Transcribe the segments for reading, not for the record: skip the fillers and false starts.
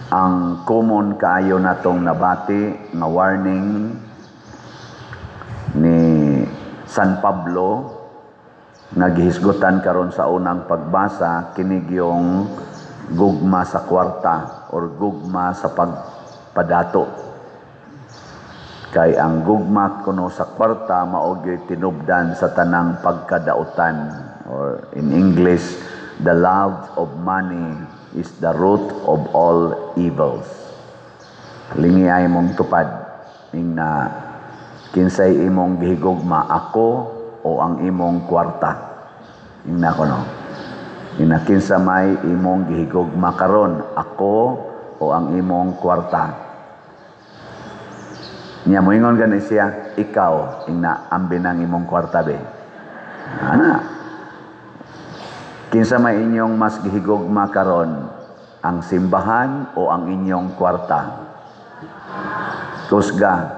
ang common kaayo natong nabati nga warning ni San Pablo nga gihisgutan karon sa unang pagbasa kinig yung gugma sa kwarta or gugma sa pagpadato. Kay ang gugma kuno sa kwarta mao gyud tinubdan sa tanang pagkadautan, or in English, the love of money is the root of all evils. Lingi ay mong tupad ing na kinsay imong gihigugma, ako o ang imong kwarta. Ing na kuno. Ing na kinsa may imong gihigugma karon, ako o ang imong kwarta. Nya moingon gani siya, ikaw ing na ambi nang imong kwarta be. Ana. Kinsa may inyong mas gihigugma karon, ang simbahan o ang inyong kwarta? Kusga.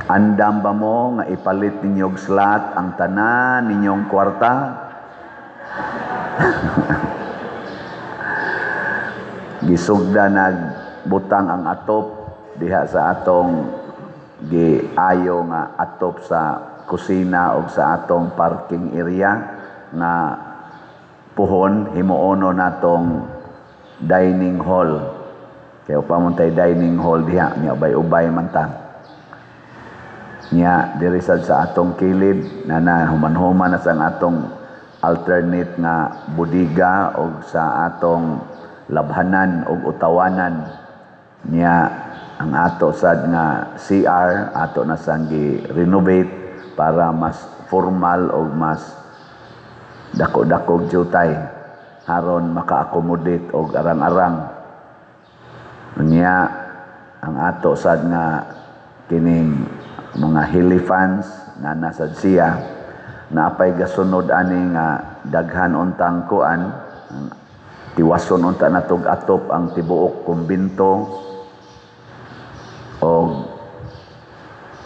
Andam ba mo nga ipalit ninyong slot ang tanan ninyong kwarta? Gisugda nagbutang ang atop diha sa atong giayo nga atop sa kusina o sa atong parking area nga puhon himuono natong dining hall. Kaya upamuntay dining hall diha nya ubay-ubay man ta. Nya diri sad sa atong kilid na human-human na sang atong alternate nga budiga o sa atong labhanan o utawanan. Nya ang ato sad nga CR ato na sang gi-renovate para mas formal o mas dako-dakog jutay haron maka-accommodate og arang-arang. Nya ang ato sad nga kining mga hilifans na nasad siya na apay gasunod ani nga daghan untang kuan, tiwason unta natog atop ang tibuok kumbinto o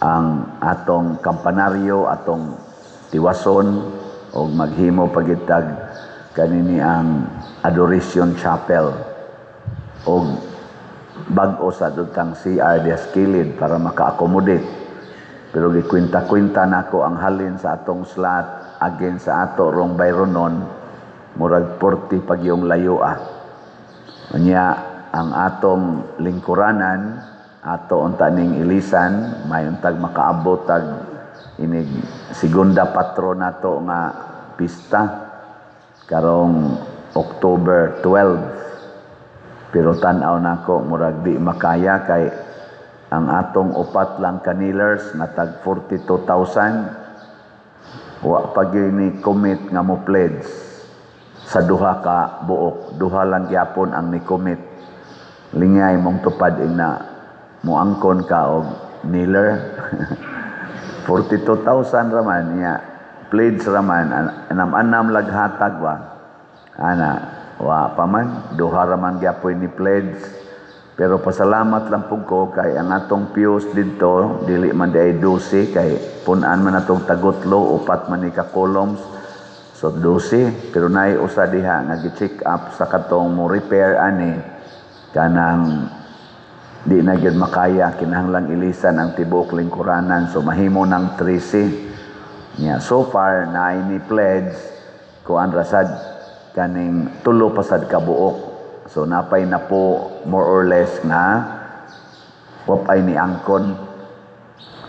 ang atong kampanaryo atong tiwason o maghimo pagitag kanini ang adoration chapel o bag-o sa dutang CR des kilid para maka-accommodate. Pero gikwinta-kwinta nako ang halin sa atong slot again sa ato rong bayronon murag 40 pag yung layo Nya ang atong lingkuranan ato unta ning ilisan may untag makaabot tag inig segunda patron nato nga pista karong October 12. Pero tan-aw nako murag di makaya kay ang atong upat lang kanilers na tag 42,000 wa pag ni commit nga mo pledge sa duha ka buok. Duha lang gyapon ang ni commit. Lingay mong tupad ing na muangkon ka og kneeler. 42,000 raman niya pledge raman anam-anam laghatag ba ana wa pa man duha raman gyapon ni pledge. Pero pasalamat lang pug ko kay ang atong pews didto dili man di ay 12 kay pun-an man atong tagotlo upat man ni ka columns so 12 pero naay usa diha nga gi-check up sa katong mo repair ani kanang di na gyud makaya kinahanglang ilisan ang tibuok lingkuranan so mahimo ng 13 nya so far naay ni pledge kuan rasad kaning tulo pasad ka buok. So napay na po more or less nga wapay ni angkon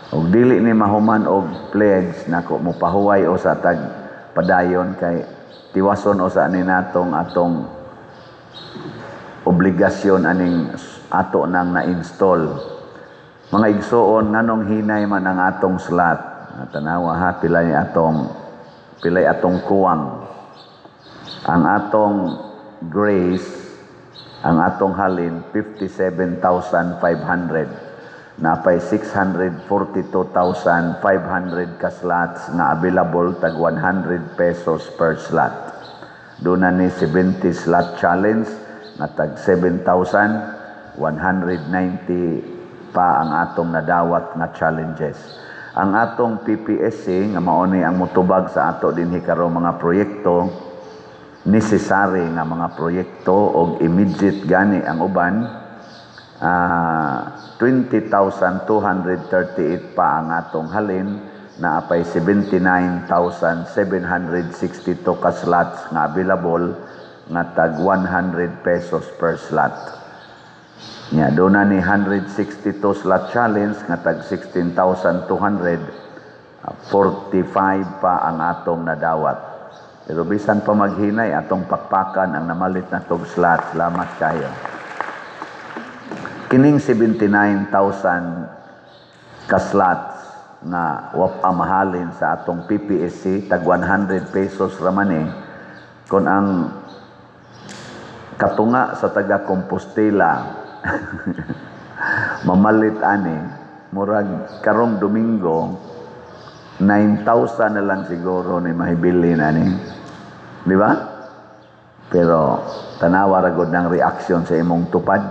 og dili ni mahuman og pledge nako mopahuway o sa tag padayon kay tiwason o sa ni natong atong obligasyon aning ato nang na-install. Mga igsoon nganong hinay man ang atong slot. Tanawa ha pilay atong kuwang. Ang atong grace ang atong halin 57,500 napay 642,500 ka slots na available tag 100 pesos per slot. Doon na ni 70 slot challenge na tag 7,190 pa ang atong nadawat na challenges. Ang atong PPSC nga mao ni ang motubag sa ato dinhi karong mga proyekto necessary nga mga proyekto o immediate gani ang uban, 20,238 pa ang atong halin, na apay 79,762 ka slots nga available nga tag 100 pesos per slot. Nya doon na ni 162 slot challenge nga tag 16,200, 45 pa ang atong nadawat. Pero bisan pa maghinay atong pakpakan ang namalit na tog slot. Salamat kayo. Kining 79,000 ka slots na mahalin sa atong PPSC tag 100 pesos ramani, kung ang katunga sa taga Compostela mamalit ani, murag karong Domingo 9,000 na lang siguro ni mahibili na ni, di ba? Pero tanawa ragod ng reaksyon sa imong tupad.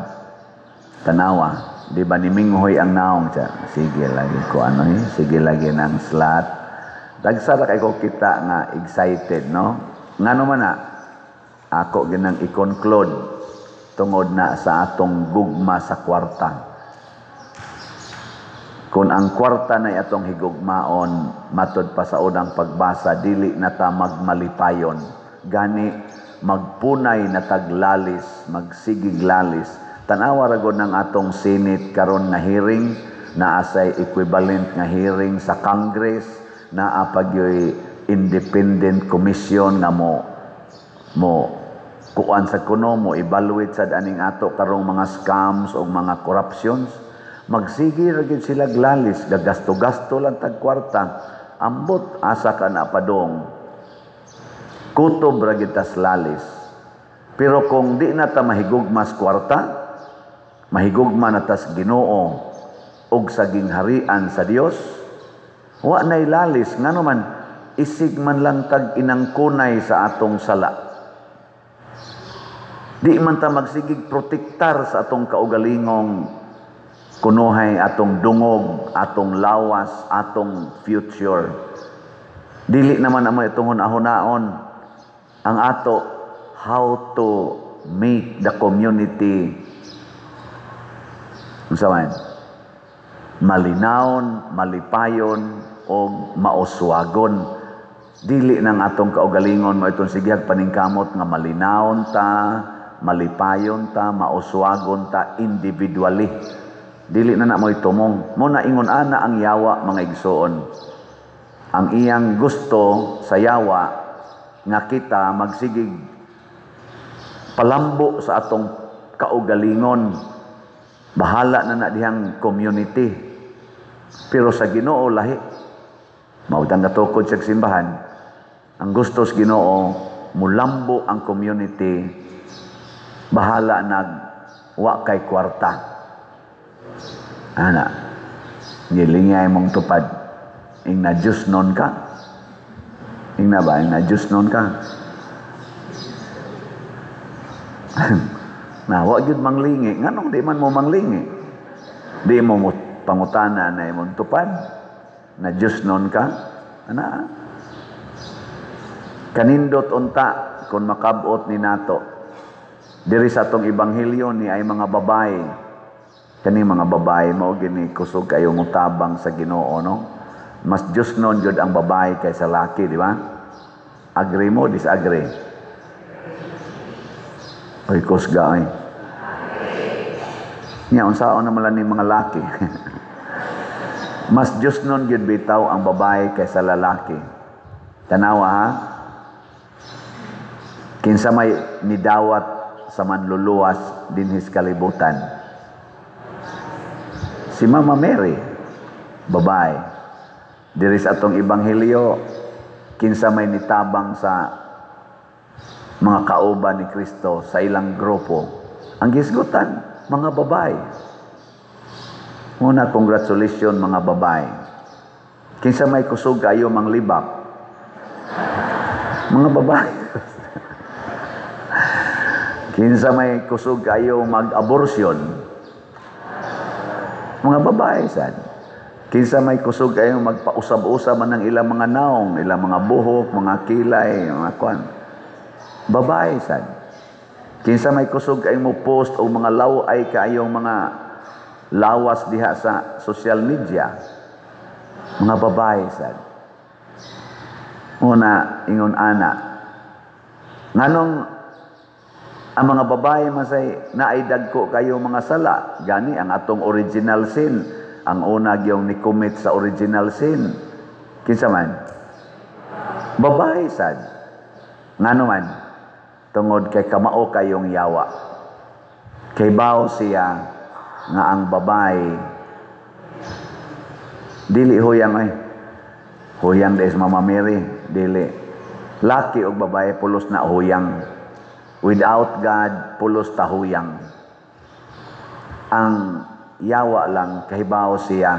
Tanawa, di ba ni Minghoy ang naong siya? Sige lagi ko sige lagi ng slot. Dagsara kay ko kita nga excited, no? Ngano man na, ako ginang i-conclude tungod na sa atong gugma sa kwarta. Kung ang kwarta na atong higugmaon, matod pa sa unang pagbasa, dili na ta magmalipayon. Gani, magpunay na taglalis, magsigiglalis. Tanawa ragod ng atong Senate karon nga hearing, na asay equivalent nga hearing sa Congress, na apagyoy independent commission nga mo kuan sa kuno, mo evaluate sad aning ato karong mga scams o mga corruptions. Magsigi ra gyud sila glalis, gagasto-gasto lang tag kwarta. Ambot asa ka na padong kutob ra gyud tas lalis. Pero kung di na ta mahigugmas kwarta, mahigugma na tas Ginoo og saging harian sa Dios, wa nay lalis ngano man isig man lang tag inangkunay sa atong sala. Di man ta magsigig protektar sa atong kaugalingong kunuhay, atong dungog, atong lawas, atong future. Dili naman amo itong hunahunaon ang ato how to make the community malinawon, malipayon o mauswagon. Dili nang atong kaugalingon mo itong sigyag paningkamot nga malinawon ta, malipayon ta, mauswagon ta individually. Dili na mo itumong. Mo na ingon ana ang yawa mga igsoon. Ang iyang gusto sa yawa nga kita magsigig palambo sa atong kaugalingon. Bahala na dihang community. Pero sa Ginoo lahi. Mautang katukod sa simbahan. Ang gusto sa Ginoo, mulambo ang community. Bahala wa kay kwarta. Ana, nilingay mong tupad. Ing na Diyos nun ka. Ing na ba? Ing na Diyos nun ka. Na, wag yun manglingi. Nganong di man mo manglingi? Di mo pangutana na imong tupad. Na Diyos nun ka. Ana, kanindot unta kung makabot ni nato. Diri sa atong ibanghilyo ni ay mga babae. Kani mga babae mo gini kusog kayo mutabang sa Ginoo, no? Mas Diyos nun jud ang babae kaysa laki, di ba? Agree mo, disagree? Oy, kusga ay. Nya unsaon naman lang ni mga laki. Mas Diyos nun jud bitaw ang babae kaysa lalaki. Tanawa ha? Kinsa may nidawat sa manluluwas dinhis kalibutan. Si Mama Mary, babae. Diri sa atong ibanghilyo, kinsa may nitabang sa mga kauban ni Kristo sa ilang grupo. Ang gisgutan, mga babae. Muna, congratulations mga babae. Kinsa may kusog kayo manglibak. Mga babae. Kinsa may kusog kayo mag-abortion. Mga babae, sad. Kinsa may kusog kayo magpausab-usab man ng ilang mga naong, ilang mga buhok, mga kilay, mga kwan. Babae sad. Kinsa may kusog kay mo post o mga laway kayong mga lawas diha sa social media. Mga babae sad. Una ingon ana. Nganong ang mga babae masay naay dagko kayo mga sala. Gani ang atong original sin. Ang una gyung ni commit sa original sin. Kinsa man? Babae sad. Ngano man? Tungod kay kamao kayong yawa. Kay bao siya nga ang babae dili huyang ay. Huyang des Mama Mary, dili. Laki og babae pulos na huyang. Without God, pulos ta huyang. Ang yawa lang kahibaw siya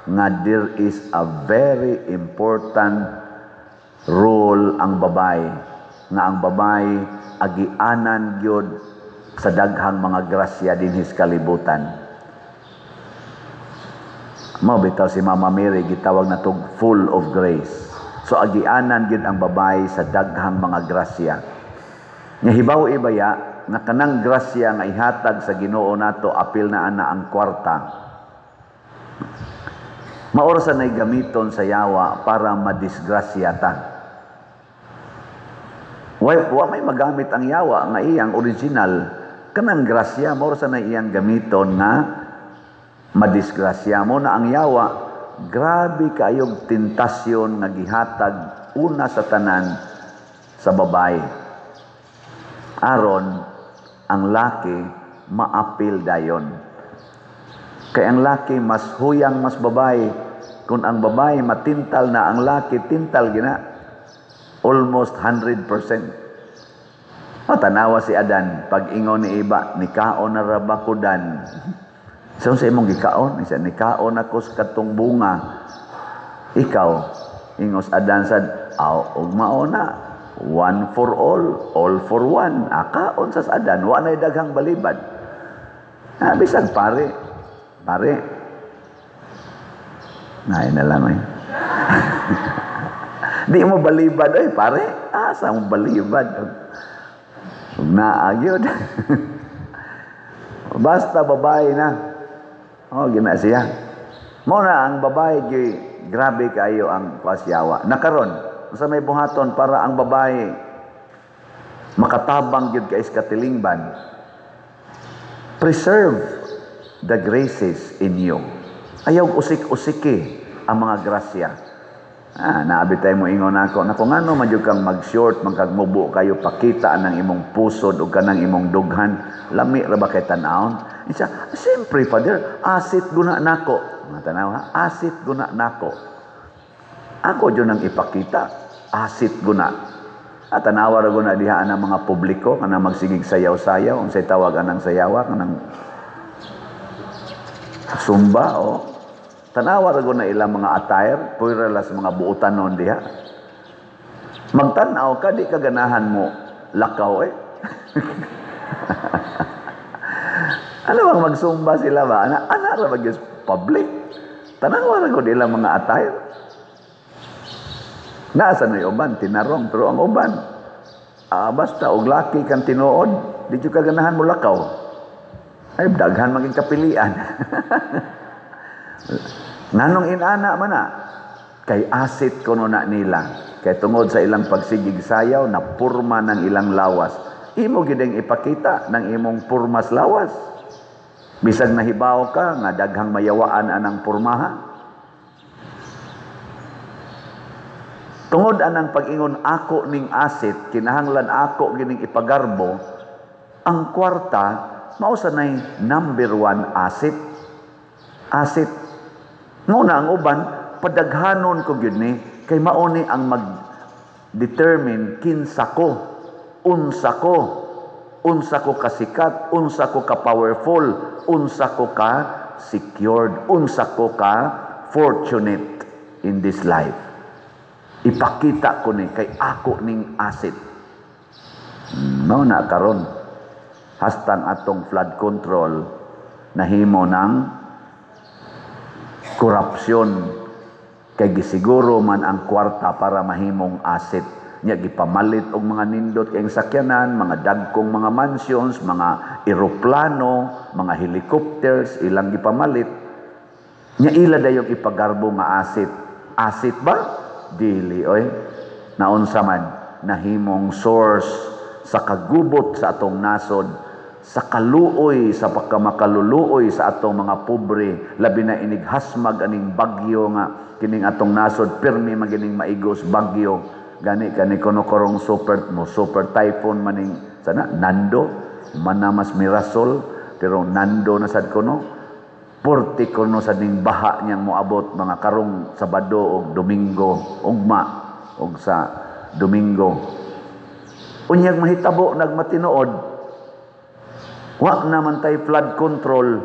nga there is a very important role ang babae. Nga ang babae agianan gyud sa daghang mga grasya dinhis kalibutan. Mao bitaw si Mama Mary gitawag na tog full of grace. So agianan gyud ang babae sa daghang mga grasya. Nga hibaw ibaya nga kanang grasya nga ihatag sa Ginoo nato apil na ana ang kwarta. Maorasan ay gamiton sa yawa para madisgrasya ta. Wa may magamit ang yawa nga iyang original kanang grasya mo sa na iyang gamiton nga madisgrasya mo na ang yawa. Grabe kayong tentasyon nga gihatag una sa tanan sa babae aron ang laki maapil dayon. Kay ang laki mas huyang mas babae. Kung ang babae matintal na, ang laki tintal gina. Almost 100%. Tanawa si Adan, pag ingon ni iba, nikaon na rabakudan. So sa imong gikaon, isa nikaon ako sa katong bunga. Ikaw, ingos Adan sad, og maona, one for all for one. Akaon sa Adan, wa nay daghang balibad. Bisag pare. Nay na lang eh. Di mo balibad ay pare. Asa mo balibad? Ug naagyod. Basta babae na. Gina siya. Mo na ang babae grabe kayo ang pasyawa. Nakaron sa may buhaton para ang babae makatabang gyud kay katilingban. Preserve the graces in you. Ayaw usik-usiki ang mga grasya. Naabi tayo mo ingon ako, ngano man jud kang mag-short, magkagmubo kayo, pakita ng imong pusod o kanang imong dughan, lami ra ba kay tan-awon? Isa, siyempre, Father, asit guna nako. Tanaw ha, asit guna nako. Ako jud nang ipakita, asit guna. At tanawa ra guna diha ang mga publiko, kanang magsigig sayaw-sayaw, unsay tawag anang sayawa, kanang sumba o tanawa ra na ilang mga attire, pura las mga buotanon diha. Magtanaw ka, di ka ganahan mo lakaw eh. Ano bang magsumba sila ba? Ana ra ba gyud public? Tanawa ra ilang mga attire. Nasa na uban tinarong, pero ang uban basta og laki kang tinuod, di jud ka ganahan mo lakaw. Ay daghan maging kapilian. Nanong inana man na kay asit kuno na nila kay tungod sa ilang pagsigig sayaw na purma ng ilang lawas. Imo gideng ipakita ng imong purmas lawas. Bisag nahibaw ka nga daghang mayawaan anang purmaha. Tungod anang pag-ingon ako ning asit, kinahanglan ako gining ipagarbo, ang kwarta mao sa nay number 1 asit. Asit. Nguna ang uban, padaghanon ko gyud ni kay mao ni ang mag-determine kinsa ko, unsa ko kasikat, unsa ko ka powerful, unsa ko ka secured, unsa ko ka fortunate in this life. Ipakita ko ni kay ako ning asit. Mao na karon hastang atong flood control nahimo ng korupsyon kay gisiguro man ang kwarta para mahimong asset Nya gipamalit og mga nindot kayong sakyanan, mga dagkong mga mansions, mga eroplano, mga helicopters, ilang gipamalit. Nya ila dayong ipagarbo nga asit. Asit ba? Dili, oy. Naunsa man, nahimong source sa kagubot sa atong nasod, sa kaluoy, sa pagkamakaluluoy sa atong mga pobre, labi na inighasmag aning bagyo nga kining atong nasod, pirmi magining maigos bagyo, gani kuno korong super typhoon maning sana Nando, manamas Mirasol, pero Nando na sad kuno, porti kuno sa ding baha niyang moabot mga karong Sabado o Domingo, ugma og sa Domingo. Unyag mahitabo nagmatinuod, wa naman tay flood control,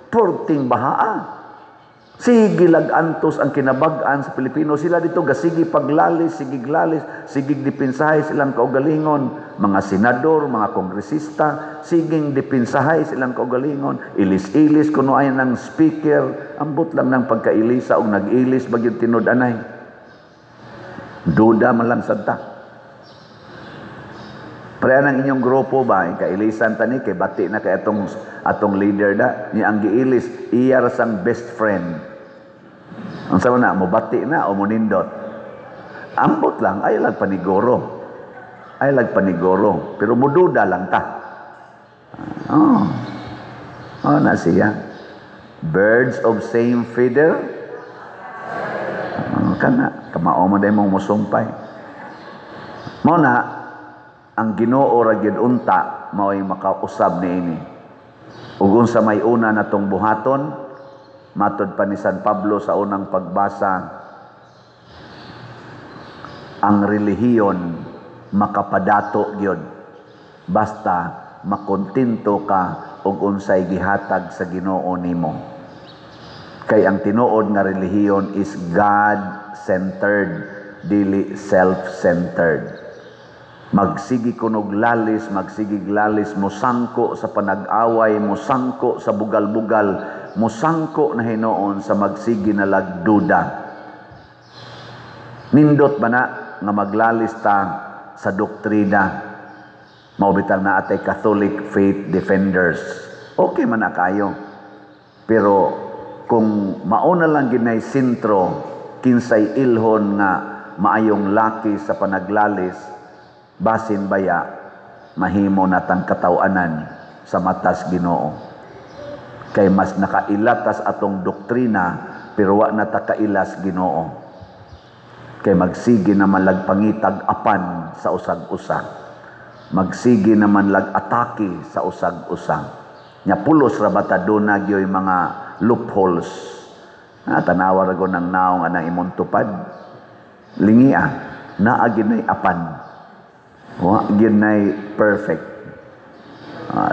porting bahaa. Sige lag-antos ang kinabag-an sa Pilipino. Sila dito gasigi paglalis, sige glalis, sige dipinsahay silang kaugalingon. Mga senador, mga kongresista, siging dipinsahay silang kaugalingon. Ilis-ilis kuno ay ng speaker, ambot lang ng pagkailisa o nag-ilis bagyong tinud-anay. Duda man lang sadta. Pareha ng inyong grupo ba, kailisan tani, kay bati na kay atong leader da, niya ang giilis, iya sang best friend. Ang sama na, mo bati na o mo nindot. Ambot lang, ay lag panigoro. Ay lag panigoro. Pero mududa lang ta. Na siya. Birds of same feather. Kana, kamao mo dahil mong musumpay. Mo na, ang Ginoo ra gyud unta mao'y makausab niini. Ug unsa may una natong buhaton, matud pa ni San Pablo sa unang pagbasa, ang relihiyon makapadato gyud basta makontento ka og unsay gihatag sa Ginoo nimo. Kay ang tinuod nga relihiyon is God-centered, dili self-centered. Magsigi kunog lalis, magsigig lalis, musangko sa panag-away, musangko sa bugal-bugal, musangko na hinoon sa magsigi na lagduda. Nindot ba na nga maglalis ta sa doktrina? Maubitang na atay Catholic faith defenders. Okay man na kayo. Pero kung mauna lang ginay sintro, kinsay ilhon nga maayong laki sa panaglalis, basin baya mahimo natang katawanan sa matas Ginoo. Kay mas nakailatas atong doktrina pero wa natakailas Ginoo. Kay magsigi naman lag pangitag apan sa usag-usa. Magsigi naman lag atake sa usag-usa. Nya pulos ra bata duna gyoy mga loopholes. Tanawa ra go nang naong anang imong tupad. Lingia naa ginay apan. Wa ginay perfect.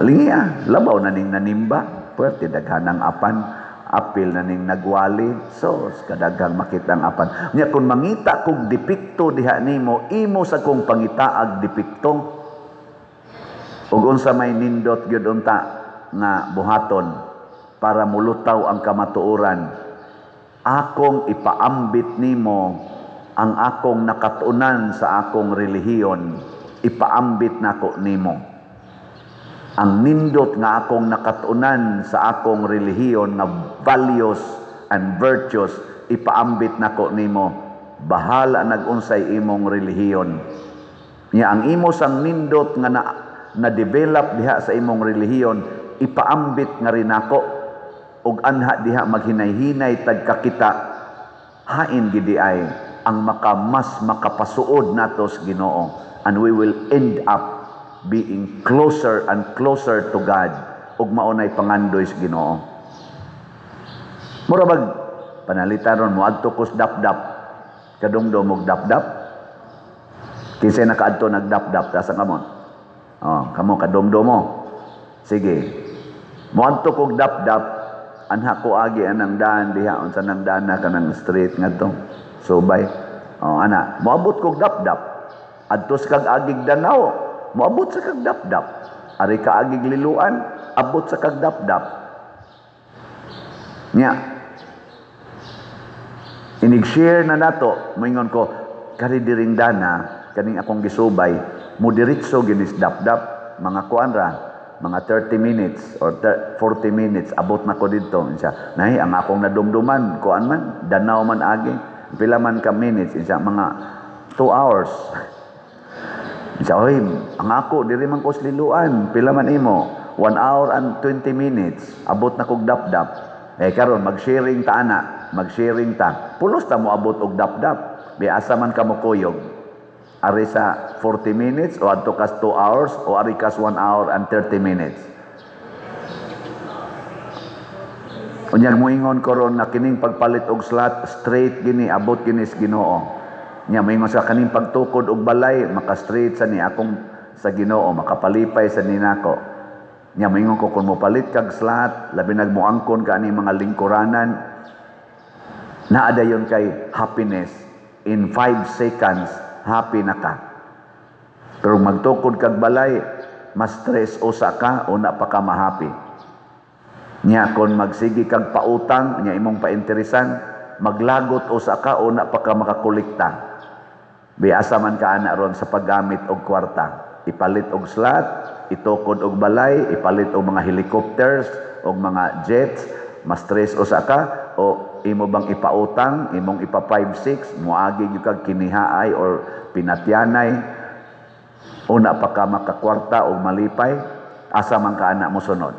Lingia, labaw na ning nanimba, pwerte daghanang apan, apil na ning nagwali, so kadaghang makitang apan. Nya kung mangita kog depekto diha nimo, imo sa kong pangitaag depekto. Ug unsa may nindot gyud unta nga buhaton para mulutaw ang kamatuoran, akong ipaambit nimo ang akong nakatunan sa akong relihiyon, ipaambit nako nimo. Ang nindot nga akong nakatunan sa akong relihiyon nga values and virtues, ipaambit nako nimo. Bahala nag-unsay imong relihiyon. Nya ang imo sang nindot nga na-develop diha sa imong relihiyon, ipaambit nga rin nako. Ug anha diha maghinay-hinay tagkakita, hain gidi ay ang mas makapasuod natos Ginoo. And we will end up being closer and closer to God. Ug maunay pangandoy sa Ginoo. Murabag panalitan ron mo adto kos dapdap. Kadungdom og dapdap. Kinsay nakaadto nagdapdap ta sa kamon. Kamo kadumdom mo. Sige. Mo adto kog dapdap, anha ko agi anang daan diha unsa nang daan na kanang street ngadto. Subay. Ana, moabot kog dapdap. Adto sa kag agig Danao, moabot sa kag dapdap. Ari ka agig Liluan, abot sa kag dapdap. Nya. Inig-share na nato, moingon ko, kari diring dana, kaning akong gisubay mo diretso ginis dapdap mga kuan ra mga 30 minutes or 40 minutes abot na ko dito insya nahi ang akong nadumduman kuan man danaw man agi pila man ka minutes insya mga 2 hours insya oy ang ako diri man ko sliluan pila man imo 1 hour and 20 minutes abot na kog dapdap karon mag-sharing ta ana mag-sharing ta pulos ta mo abot og dapdap biasa man ka mo kuyog ari sa 40 minutes o adto kas 2 hours o ari kas 1 hour and 30 minutes. Unyag moingon ko ron na kining pagpalit og slot straight gini abot gini sa Ginoo. Nya moingon sa kaning pagtukod og balay maka-straight sa ni akong sa Ginoo makapalipay sa ninako. Nya moingon ko kun mopalit kag slot labi nagmoangkon ka ani mga lingkuranan naa dayon kay happiness in 5 seconds happy na ka. Pero magtukod kag balay, mas stress usa ka o na pa ka ma-happy. Nya kon magsigi kag pautang, nya imong painteresan, maglagot usa ka o na pa ka makakolekta. Biasa man ka ana ron sa paggamit og kwarta. Ipalit og slot, itukod og balay, ipalit og mga helicopters, og mga jets, mas stress usa ka o imo bang ipautang, imong ipa 5-6, muagi gyud kag kinihaay or pinatyanay, una pa ka makakwarta o malipay, asa man ka ana mo sunod.